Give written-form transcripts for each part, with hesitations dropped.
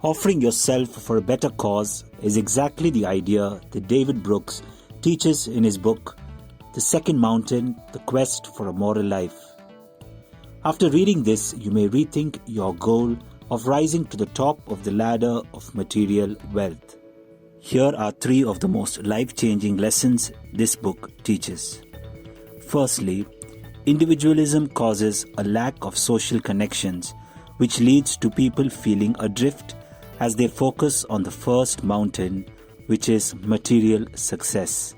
Offering yourself for a better cause is exactly the idea that David Brooks teaches in his book, The Second Mountain, The Quest for a Moral Life. After reading this, you may rethink your goal of rising to the top of the ladder of material wealth. Here are 3 of the most life-changing lessons this book teaches. Firstly, individualism causes a lack of social connections, which leads to people feeling adrift as they focus on the first mountain, which is material success.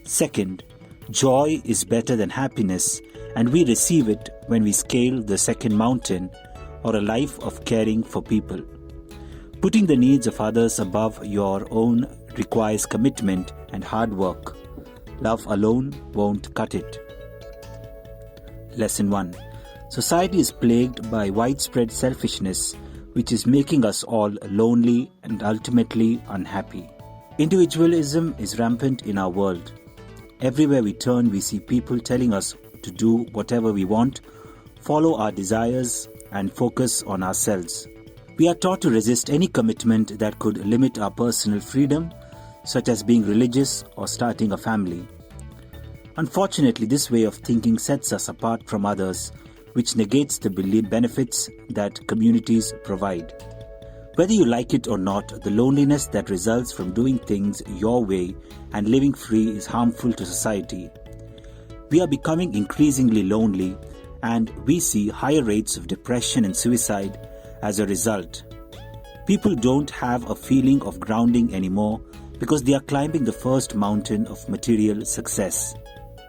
Second, joy is better than happiness, and we receive it when we scale the second mountain, or a life of caring for people. Putting the needs of others above your own requires commitment and hard work. Love alone won't cut it. Lesson 1. Society is plagued by widespread selfishness, which is making us all lonely and ultimately unhappy. Individualism is rampant in our world. Everywhere we turn, we see people telling us to do whatever we want, follow our desires, and focus on ourselves. We are taught to resist any commitment that could limit our personal freedom, such as being religious or starting a family. Unfortunately, this way of thinking sets us apart from others, which negates the benefits that communities provide. Whether you like it or not, the loneliness that results from doing things your way and living free is harmful to society. We are becoming increasingly lonely, and we see higher rates of depression and suicide as a result. People don't have a feeling of grounding anymore because they are climbing the first mountain of material success.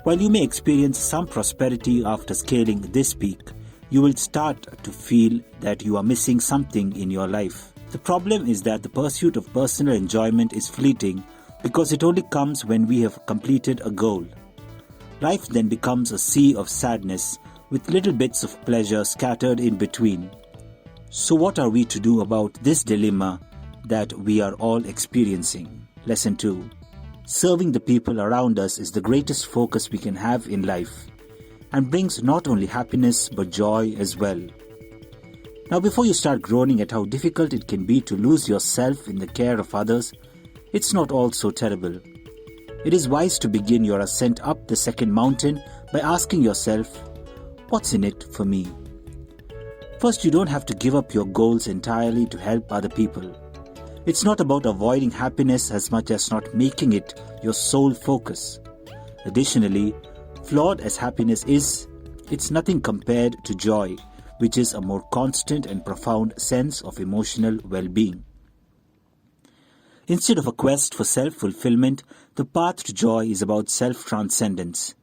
While you may experience some prosperity after scaling this peak, you will start to feel that you are missing something in your life. The problem is that the pursuit of personal enjoyment is fleeting because it only comes when we have completed a goal. Life then becomes a sea of sadness with little bits of pleasure scattered in between. So what are we to do about this dilemma that we are all experiencing? Lesson 2. Serving the people around us is the greatest focus we can have in life and brings not only happiness but joy as well. Now, before you start groaning at how difficult it can be to lose yourself in the care of others, it's not all so terrible. It is wise to begin your ascent up the second mountain by asking yourself, what's in it for me? First, you don't have to give up your goals entirely to help other people. It's not about avoiding happiness as much as not making it your sole focus. Additionally, flawed as happiness is, it's nothing compared to joy, which is a more constant and profound sense of emotional well-being. Instead of a quest for self-fulfillment, the path to joy is about self-transcendence.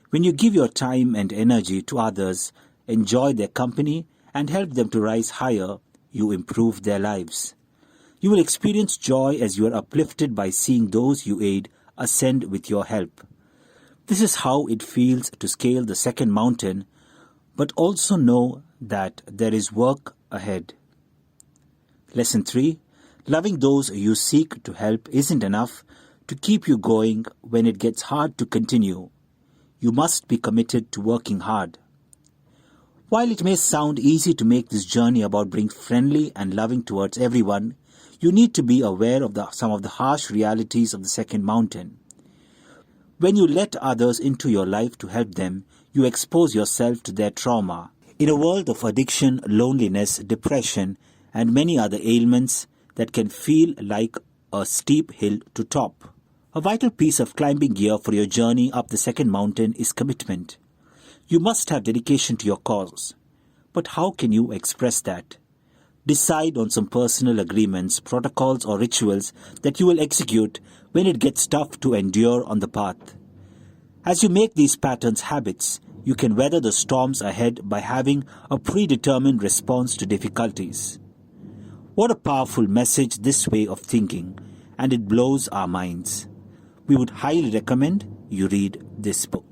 When you give your time and energy to others, enjoy their company, and help them to rise higher, you improve their lives. You will experience joy as you are uplifted by seeing those you aid ascend with your help. This is how it feels to scale the second mountain, but also know that there is work ahead. Lesson 3. Loving those you seek to help isn't enough to keep you going when it gets hard to continue. You must be committed to working hard. While it may sound easy to make this journey about being friendly and loving towards everyone, you need to be aware of some of the harsh realities of the second mountain. When you let others into your life to help them, you expose yourself to their trauma. In a world of addiction, loneliness, depression, and many other ailments that can feel like a steep hill to top, a vital piece of climbing gear for your journey up the second mountain is commitment. You must have dedication to your cause. But how can you express that? Decide on some personal agreements, protocols, or rituals that you will execute when it gets tough to endure on the path. As you make these patterns habits, you can weather the storms ahead by having a predetermined response to difficulties. What a powerful message this way of thinking, and it blows our minds. We would highly recommend you read this book.